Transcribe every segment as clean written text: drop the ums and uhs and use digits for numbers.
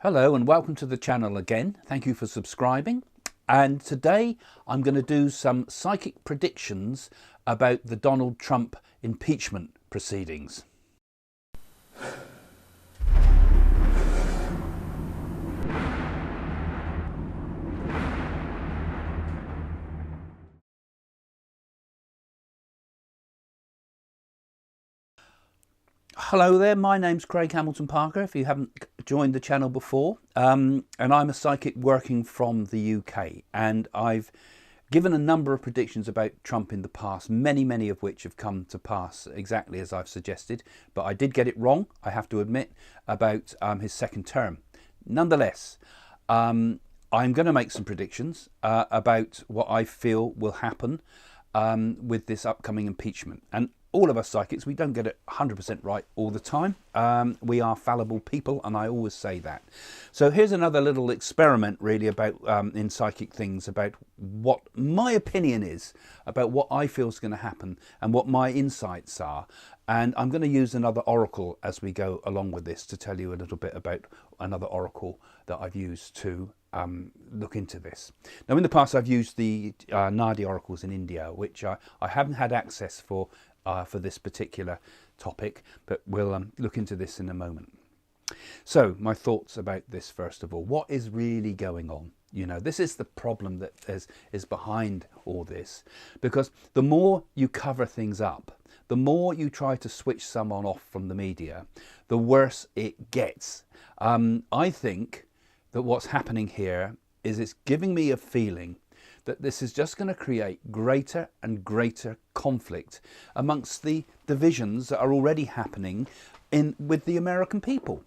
Hello and welcome to the channel again. Thank you for subscribing. And today I'm going to do some psychic predictions about the Donald Trump impeachment proceedings. Hello there, my name's Craig Hamilton Parker, if you haven't joined the channel before, and I'm a psychic working from the UK, and I've given a number of predictions about Trump in the past, many of which have come to pass exactly as I've suggested, but I did get it wrong, I have to admit, about his second term. Nonetheless, I'm going to make some predictions about what I feel will happen with this upcoming impeachment. And all of us psychics, we don't get it 100% right all the time. We are fallible people, and I always say that. So here's another little experiment really about in psychic things, about what my opinion is about what I feel is going to happen and what my insights are. And I'm going to use another oracle as we go along with this to tell you a little bit about another oracle that I've used to look into this. Now in the past I've used the Nadi oracles in India, which I haven't had access for this particular topic, but we'll look into this in a moment. So my thoughts about this first of all. What is really going on? You know, this is the problem that is behind all this, because the more you cover things up, the more you try to switch someone off from the media, the worse it gets. I think that what's happening here is it's giving me a feeling that this is just going to create greater and greater conflict amongst the divisions that are already happening with the American people.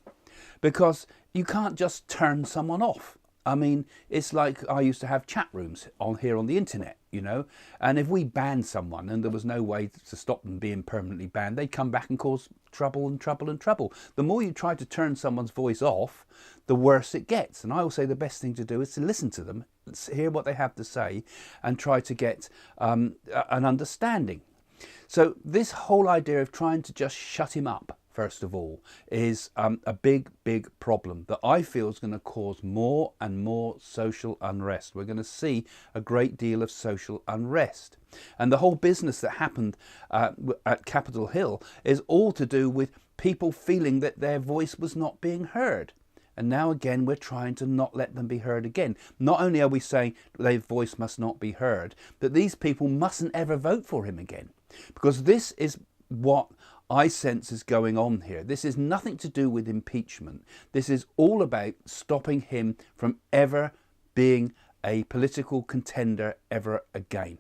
Because you can't just turn someone off. I mean, it's like I used to have chat rooms here on the internet, you know, and if we banned someone and there was no way to stop them being permanently banned, they'd come back and cause trouble and trouble and trouble. The more you try to turn someone's voice off, the worse it gets. And I will say the best thing to do is to listen to them, hear what they have to say, and try to get an understanding. So this whole idea of trying to just shut him up, first of all, is a big problem that I feel is going to cause more and more social unrest. We're going to see a great deal of social unrest. And the whole business that happened at Capitol Hill is all to do with people feeling that their voice was not being heard. And now again, we're trying to not let them be heard again. Not only are we saying their voice must not be heard, but these people mustn't ever vote for him again. Because this is what I sense is going on here. This is nothing to do with impeachment. This is all about stopping him from ever being a political contender ever again.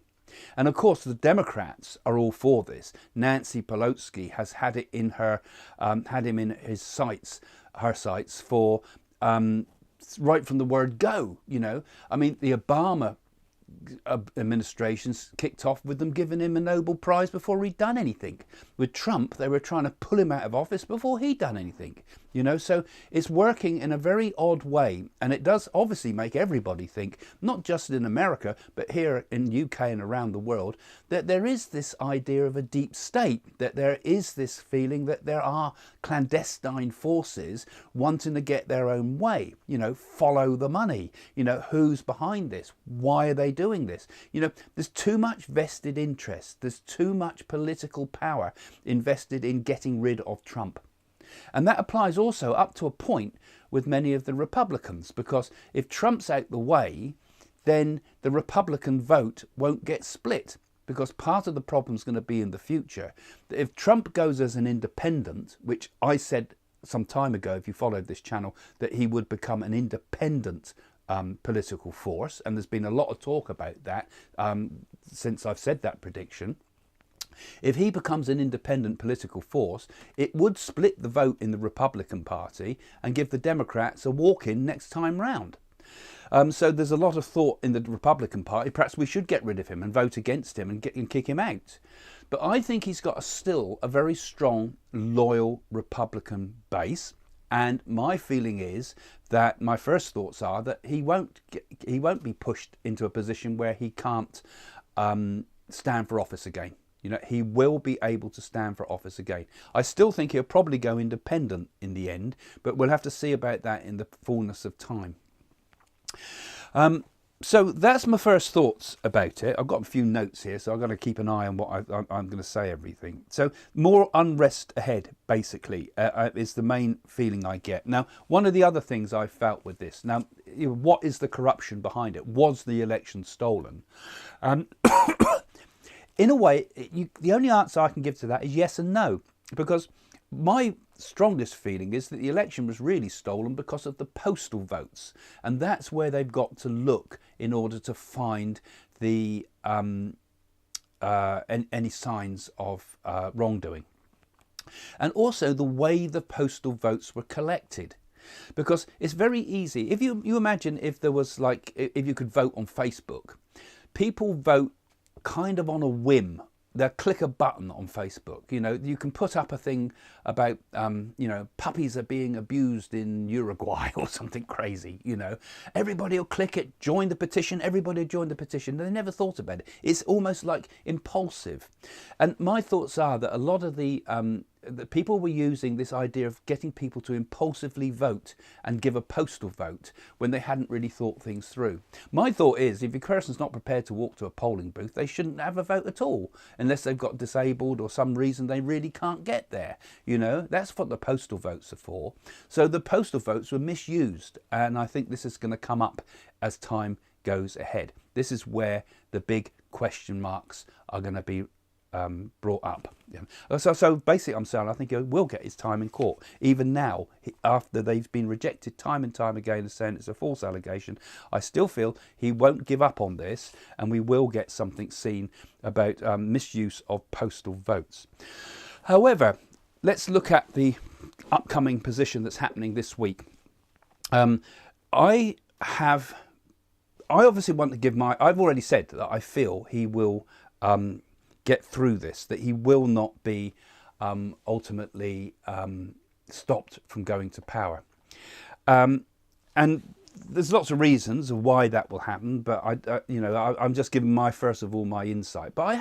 And of course, the Democrats are all for this. Nancy Pelosi has had it in her, had him in her sights for right from the word go. You know, I mean, the Obama administrations kicked off with them giving him a Nobel Prize before he'd done anything. With Trump, they were trying to pull him out of office before he'd done anything. You know, so it's working in a very odd way, and it does obviously make everybody think, not just in America, but here in UK and around the world, that there is this idea of a deep state, that there is this feeling that there are clandestine forces wanting to get their own way, you know, follow the money, you know, who's behind this, why are they doing this? You know, there's too much vested interest, there's too much political power invested in getting rid of Trump. And that applies also up to a point with many of the Republicans, because if Trump's out the way, then the Republican vote won't get split, because part of the problem is going to be in the future that if Trump goes as an independent, which I said some time ago, if you followed this channel, that he would become an independent political force, and there's been a lot of talk about that since I've said that prediction. If he becomes an independent political force, it would split the vote in the Republican Party and give the Democrats a walk-in next time round. So there's a lot of thought in the Republican Party, perhaps we should get rid of him and vote against him and kick him out. But I think he's got still a very strong, loyal Republican base. And my feeling is that my first thoughts are that he won't be pushed into a position where he can't stand for office again. You know, he will be able to stand for office again. I still think he'll probably go independent in the end, but we'll have to see about that in the fullness of time. So that's my first thoughts about it. I've got a few notes here, so I've got to keep an eye on what I'm going to say everything. So more unrest ahead, basically, is the main feeling I get. Now, one of the other things I felt with this, now, what is the corruption behind it? Was the election stolen? In a way, the only answer I can give to that is yes and no, because my strongest feeling is that the election was really stolen because of the postal votes, and that's where they've got to look in order to find the any signs of wrongdoing, and also the way the postal votes were collected. Because it's very easy. If you imagine if there was like, if you could vote on Facebook, people vote kind of on a whim. They'll click a button on Facebook. You know, you can put up a thing about, you know, puppies are being abused in Uruguay or something crazy, you know. Everybody will click it, join the petition, everybody will join the petition. They never thought about it. It's almost like impulsive. And my thoughts are that a lot of the people were using this idea of getting people to impulsively vote and give a postal vote when they hadn't really thought things through. My thought is, if a person's not prepared to walk to a polling booth, they shouldn't have a vote at all, unless they've got disabled or some reason they really can't get there. You know, that's what the postal votes are for. So the postal votes were misused, and I think this is going to come up as time goes ahead. This is where the big question marks are going to be brought up. So basically I'm saying I think he will get his time in court. Even now, after they've been rejected time and time again as saying it's a false allegation, I still feel he won't give up on this, and we will get something seen about misuse of postal votes. However, let's look at the upcoming position that's happening this week. I obviously want to give I've already said that I feel he will get through this, that he will not be ultimately stopped from going to power. And there's lots of reasons of why that will happen, but I'm just giving first of all my insight. But I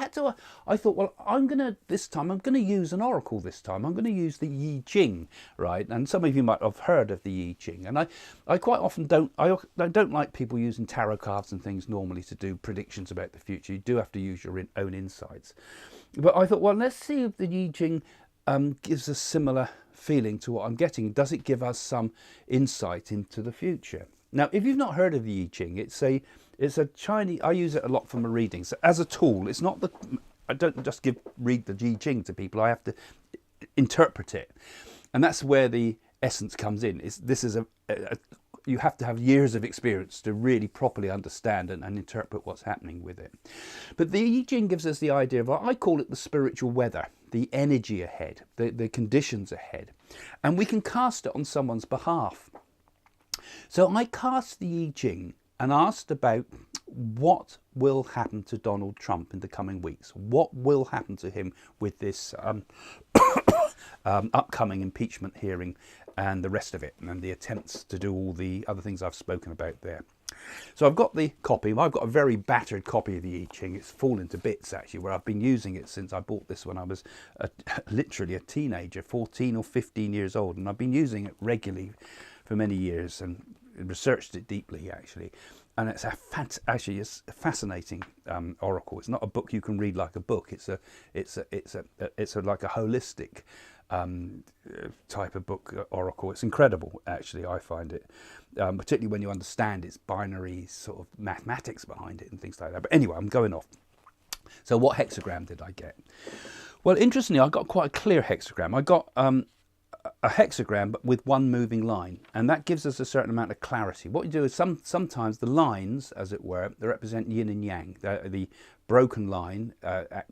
thought, well, I'm going to use an oracle this time. I'm going to use the Ching, right? And some of you might have heard of the Ching. And I quite often don't like people using tarot cards and things normally to do predictions about the future. You do have to use your own insights. But I thought, well, let's see if the Ching gives a similar feeling to what I'm getting. Does it give us some insight into the future? Now, if you've not heard of the I Ching, it's a Chinese. I use it a lot for my readings as a tool. It's not I don't just read the I Ching to people. I have to interpret it, and that's where the essence comes in. You have to have years of experience to really properly understand and interpret what's happening with it. But the I Ching gives us the idea of, I call it the spiritual weather, the energy ahead, the conditions ahead, and we can cast it on someone's behalf. So I cast the I Ching and asked about what will happen to Donald Trump in the coming weeks. What will happen to him with this upcoming impeachment hearing and the rest of it, and the attempts to do all the other things I've spoken about there. So I've got the copy. I've got a very battered copy of the I Ching. It's fallen to bits, actually, where I've been using it since I bought this when I was literally a teenager, 14 or 15 years old. And I've been using it regularly for many years and researched it deeply, actually. And it's actually a fascinating oracle. It's not a book you can read like a book. It's like a holistic type of book, oracle. It's incredible, actually. I find it, particularly when you understand its binary sort of mathematics behind it and things like that. But anyway, I'm going off. So what hexagram did I get? Well, interestingly, I got quite a clear hexagram. I got a hexagram but with one moving line, and that gives us a certain amount of clarity. What you do is sometimes the lines, as it were, they represent yin and yang. The broken line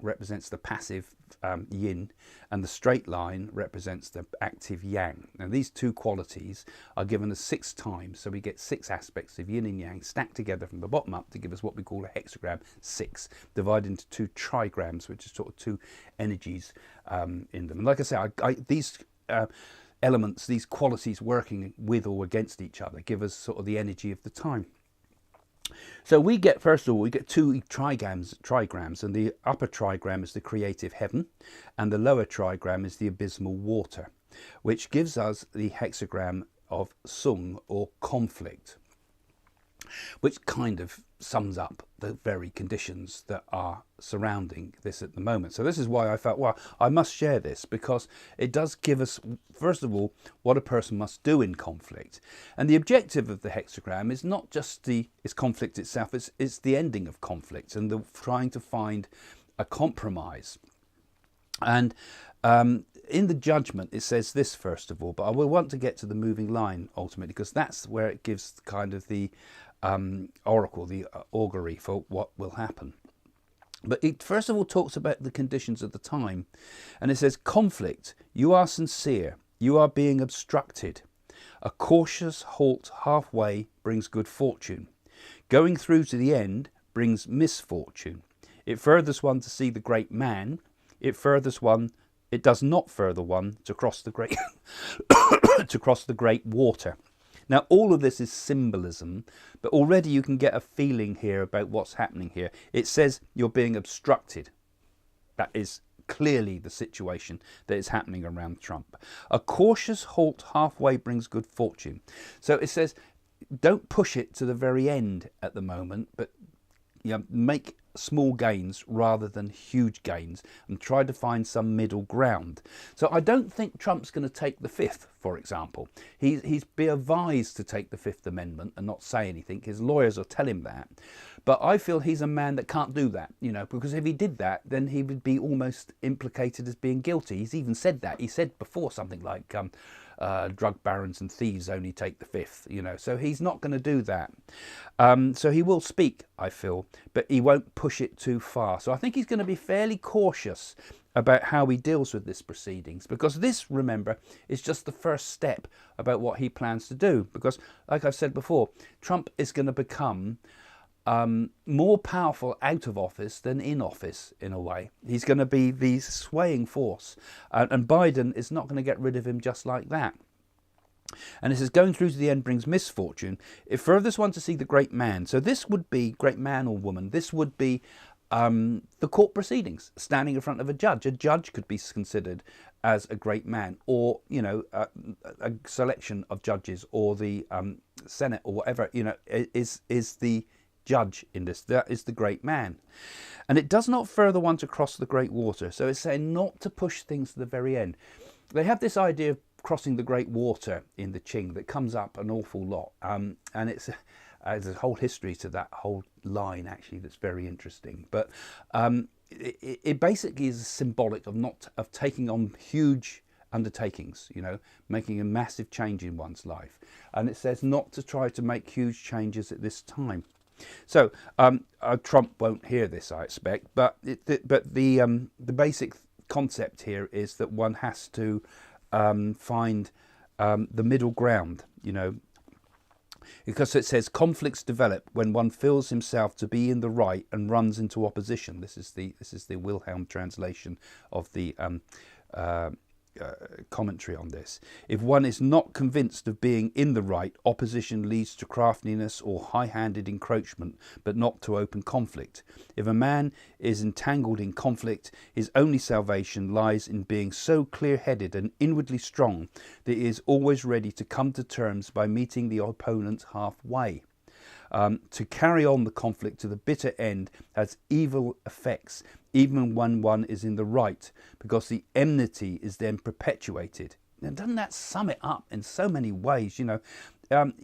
represents the passive yin, and the straight line represents the active yang. Now these two qualities are given us 6 times, so we get 6 aspects of yin and yang stacked together from the bottom up to give us what we call a hexagram 6, divided into 2 trigrams, which is sort of 2 energies in them. And like I say, these elements, these qualities working with or against each other, give us sort of the energy of the time. So we get, first of all, we get two trigrams, and the upper trigram is the creative heaven, and the lower trigram is the abysmal water, which gives us the hexagram of Sung, or conflict, which kind of sums up the very conditions that are surrounding this at the moment. So this is why I felt, well, I must share this, because it does give us, first of all, what a person must do in conflict. And the objective of the hexagram is not just its conflict itself, it's the ending of conflict and the trying to find a compromise. And in the judgment, it says this, first of all, but I will want to get to the moving line ultimately, because that's where it gives kind of the oracle, the augury for what will happen. But it first of all talks about the conditions of the time, and it says, conflict, you are sincere, you are being obstructed. A cautious halt halfway brings good fortune. Going through to the end brings misfortune. It furthers one to see the great man. It does not further one to cross the great to cross the great water. Now, all of this is symbolism, but already you can get a feeling here about what's happening here. It says you're being obstructed. That is clearly the situation that is happening around Trump. A cautious halt halfway brings good fortune. So it says, don't push it to the very end at the moment, but make small gains rather than huge gains, and try to find some middle ground. So I don't think Trump's going to take the Fifth, for example. He's been advised to take the Fifth Amendment and not say anything. His lawyers will tell him that. But I feel he's a man that can't do that, because if he did that, then he would be almost implicated as being guilty. He's even said that. He said before something like, drug barons and thieves only take the Fifth, so he's not going to do that. So he will speak, I feel, but he won't push it too far. So I think he's going to be fairly cautious about how he deals with this proceedings, because this, remember, is just the first step about what he plans to do. Because, like I've said before, Trump is going to become more powerful out of office than in office, in a way. He's going to be the swaying force, and Biden is not going to get rid of him just like that. And it says, going through to the end brings misfortune. It furthers one to see the great man. So this would be, great man or woman, this would be the court proceedings, standing in front of a judge. A judge could be considered as a great man, or a selection of judges, or the Senate, or whatever is the judge in this. That is the great man. And it does not further one to cross the great water. So it's saying not to push things to the very end. They have this idea of crossing the great water in the Ching that comes up an awful lot, and there's a whole history to that whole line, actually, that's very interesting. But it basically is symbolic of taking on huge undertakings, making a massive change in one's life. And it says not to try to make huge changes at this time. So Trump won't hear this, I expect, but the basic concept here is that one has to find the middle ground, because it says conflicts develop when one feels himself to be in the right and runs into opposition. This is the Wilhelm translation of the commentary on this. If one is not convinced of being in the right, opposition leads to craftiness or high-handed encroachment, but not to open conflict. If a man is entangled in conflict, his only salvation lies in being so clear-headed and inwardly strong that he is always ready to come to terms by meeting the opponent halfway. To carry on the conflict to the bitter end has evil effects, even when one is in the right, because the enmity is then perpetuated. Now, doesn't that sum it up in so many ways? If okay, I'm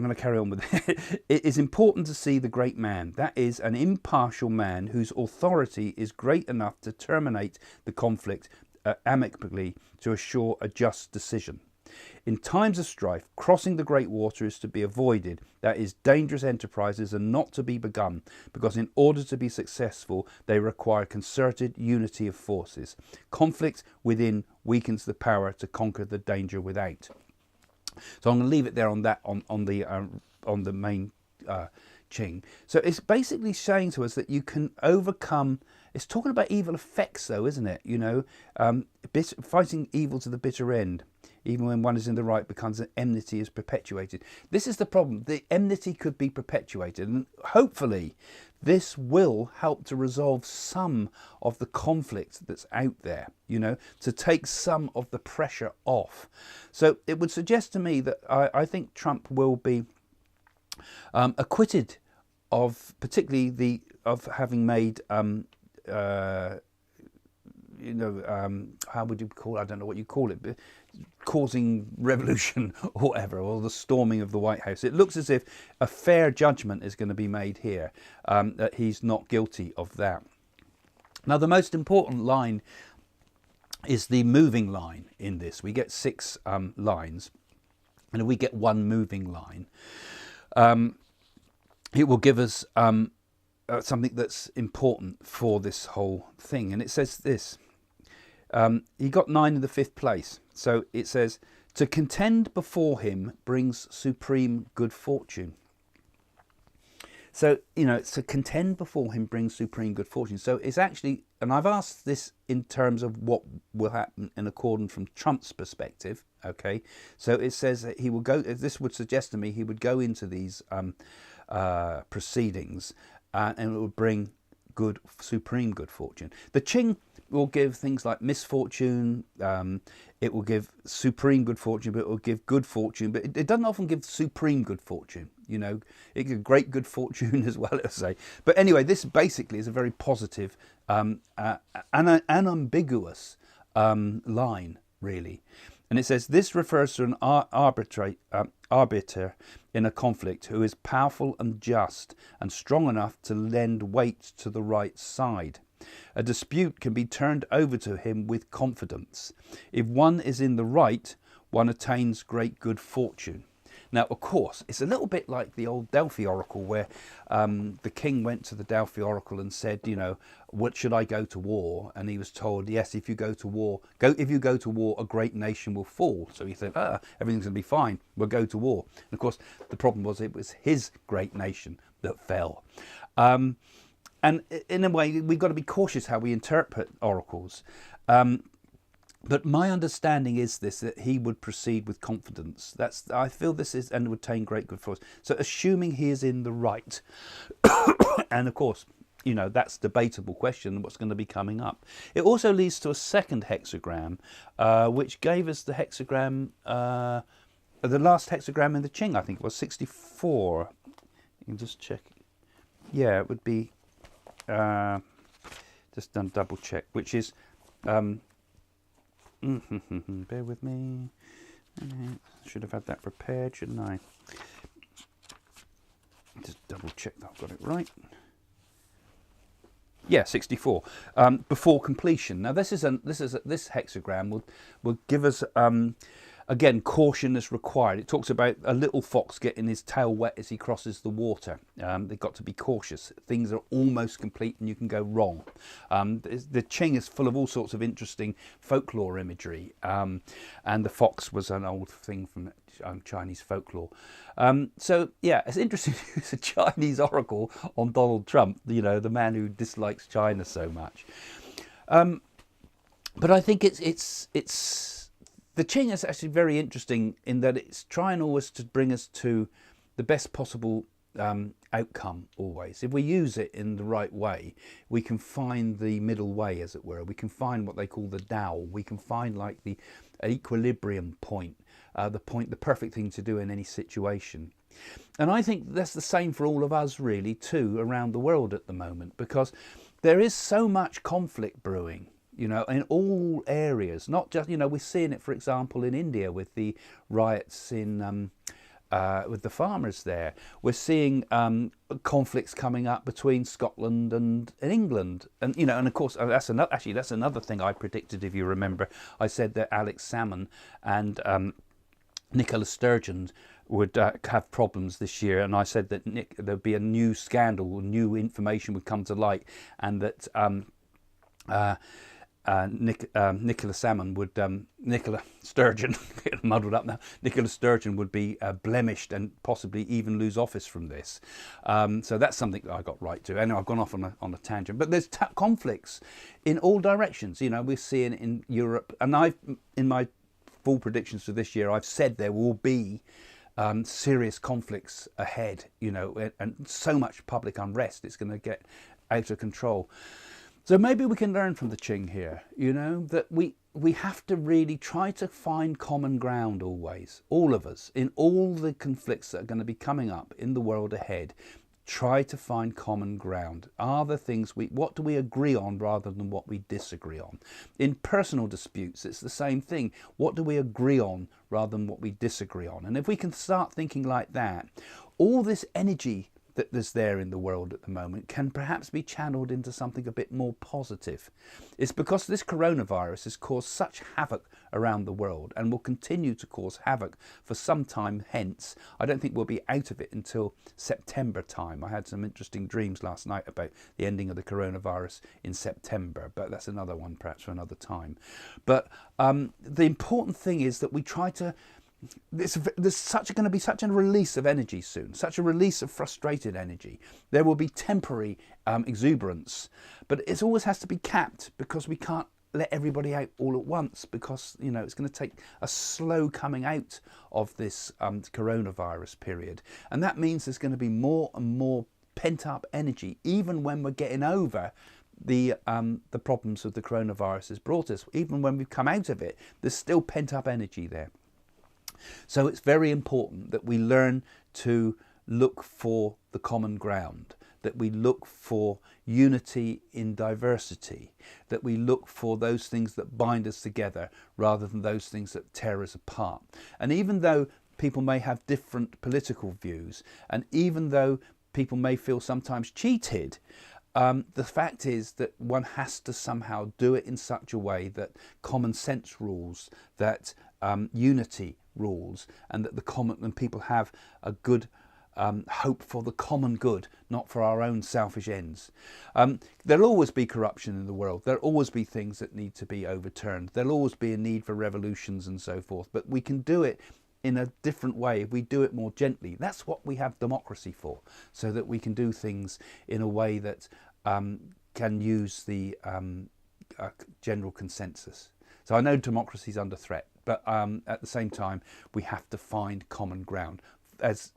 going to carry on with it. It is important to see the great man. That is, an impartial man whose authority is great enough to terminate the conflict amicably to assure a just decision. In times of strife, crossing the great water is to be avoided. That is, dangerous enterprises are not to be begun, because in order to be successful, they require concerted unity of forces. Conflict within weakens the power to conquer the danger without. So I'm going to leave it there on that, on the main Ching. So it's basically saying to us that you can overcome. It's talking about evil effects, though, isn't it? You know, fighting evil to the bitter end, even when one is in the right, becomes an enmity is perpetuated. This is the problem. The enmity could be perpetuated, and hopefully this will help to resolve some of the conflict that's out there, you know, to take some of the pressure off. So it would suggest to me that I think Trump will be acquitted of particularly of having made you know, how would you call it? I don't know what you call it, but causing revolution or whatever, or the storming of the White House. It looks as if a fair judgment is going to be made here, that he's not guilty of that. Now, the most important line is the moving line in this. We get 6 lines, and if we get one moving line, it will give us something that's important for this whole thing. And it says this. He got 9 in the 5th place. So it says, to contend before him brings supreme good fortune. So, you know, to contend before him brings supreme good fortune. So it's actually, and I've asked this in terms of what will happen in accordance from Trump's perspective. Okay. So it says that he will go, this would suggest to me he would go into these proceedings and it would bring good, supreme good fortune. The Ching will give things like misfortune, it will give supreme good fortune, but it will give good fortune, but it doesn't often give supreme good fortune. You know, it gives great good fortune as well, let's say. But anyway, this basically is a very positive and unambiguous line, really. And it says, this refers to an arbiter in a conflict who is powerful and just and strong enough to lend weight to the right side. A dispute can be turned over to him with confidence. If one is in the right, one attains great good fortune. Now, of course, it's a little bit like the old Delphi oracle where the king went to the Delphi oracle and said, you know, what should I go to war? And he was told, yes, if you go to war, a great nation will fall. So he said, everything's going to be fine. We'll go to war. And of course, the problem was it was his great nation that fell. And in a way, we've got to be cautious how we interpret oracles. But my understanding is this, that he would proceed with confidence. I feel this is, and would attain great good fortune. So assuming he is in the right, and of course, you know, that's a debatable question, what's going to be coming up. It also leads to a second hexagram, which gave us the hexagram, the last hexagram in the Ching, I think it was 64. You can just check. Yeah, it would be, just done double check, which is, bear with me. Should have had that prepared, shouldn't I? Just double check that I've got it right. Yeah, 64. Before completion. Now this hexagram will give us again, caution is required. It talks about a little fox getting his tail wet as he crosses the water. They've got to be cautious. Things are almost complete and you can go wrong. The Ching is full of all sorts of interesting folklore imagery. And the fox was an old thing from Chinese folklore. So, yeah, it's interesting to use a Chinese oracle on Donald Trump, you know, the man who dislikes China so much. But I think the Ching is actually very interesting in that it's trying always to bring us to the best possible outcome always. If we use it in the right way, we can find the middle way, as it were. We can find what they call the Tao. We can find like the equilibrium point, the perfect thing to do in any situation. And I think that's the same for all of us really too around the world at the moment, because there is so much conflict brewing, you know, in all areas, not just, you know, we're seeing it, for example, in India with the riots in, with the farmers there. We're seeing conflicts coming up between Scotland and England. And, you know, and of course, that's another thing I predicted, if you remember. I said that Alex Salmond and Nicola Sturgeon would have problems this year, and I said that there'd be a new scandal, new information would come to light, and that Nicola Sturgeon, getting muddled up now. Nicola Sturgeon would be blemished and possibly even lose office from this. So that's something that I got right to. Anyway, I've gone off on a tangent. But there's conflicts in all directions. You know, we're seeing it in Europe, and in my full predictions for this year, I've said there will be serious conflicts ahead. You know, and so much public unrest, it's going to get out of control. So maybe we can learn from the Ching here, you know, that we have to really try to find common ground always, all of us, in all the conflicts that are going to be coming up in the world ahead. Try to find common ground. Are the things what do we agree on rather than what we disagree on? In personal disputes, it's the same thing. What do we agree on rather than what we disagree on? And if we can start thinking like that, all this energy that there's there in the world at the moment can perhaps be channeled into something a bit more positive. It's because this coronavirus has caused such havoc around the world and will continue to cause havoc for some time hence. I don't think we'll be out of it until September time. I had some interesting dreams last night about the ending of the coronavirus in September, but that's another one perhaps for another time. But the important thing is that we try to there's going to be such a release of energy soon, such a release of frustrated energy. There will be temporary exuberance, but it always has to be capped, because we can't let everybody out all at once, because, you know, it's going to take a slow coming out of this coronavirus period. And that means there's going to be more and more pent up energy, even when we're getting over the problems of the coronavirus has brought us. Even when we've come out of it, there's still pent up energy there. So it's very important that we learn to look for the common ground, that we look for unity in diversity, that we look for those things that bind us together rather than those things that tear us apart. And even though people may have different political views, and even though people may feel sometimes cheated, the fact is that one has to somehow do it in such a way that common sense rules, that unity rules, and that and people have a good hope for the common good, not for our own selfish ends. There'll always be corruption in the world. There'll always be things that need to be overturned. There'll always be a need for revolutions and so forth. But we can do it in a different way if we do it more gently. That's what we have democracy for, so that we can do things in a way that can use the general consensus. So I know democracy is under threat, but at the same time, we have to find common ground. As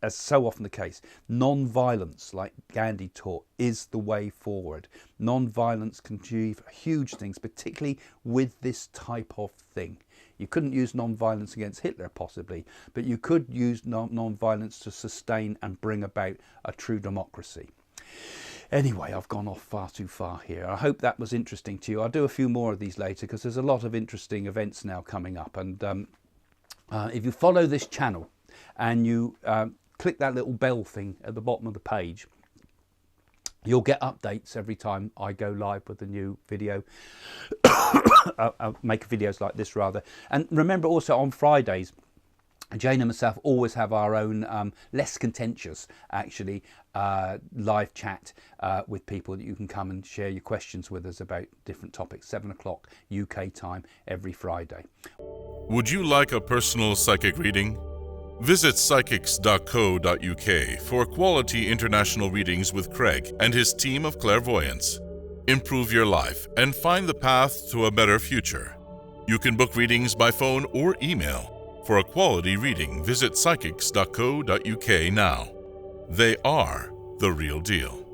so often the case, non-violence, like Gandhi taught, is the way forward. Non-violence can achieve huge things, particularly with this type of thing. You couldn't use non-violence against Hitler, possibly, but you could use non-violence to sustain and bring about a true democracy. Anyway, I've gone off far too far here. I hope that was interesting to you. I'll do a few more of these later, because there's a lot of interesting events now coming up. And if you follow this channel and you click that little bell thing at the bottom of the page, you'll get updates every time I go live with a new video. I'll make videos like this, rather. And remember also, on Fridays, Jane and myself always have our own less contentious, actually, live chat with people that you can come and share your questions with us about different topics. 7 o'clock UK time every Friday. Would you like a personal psychic reading? Visit psychics.co.uk for quality international readings with Craig and his team of clairvoyants. Improve your life and find the path to a better future. You can book readings by phone or email. For a quality reading, visit psychics.co.uk now. They are the real deal.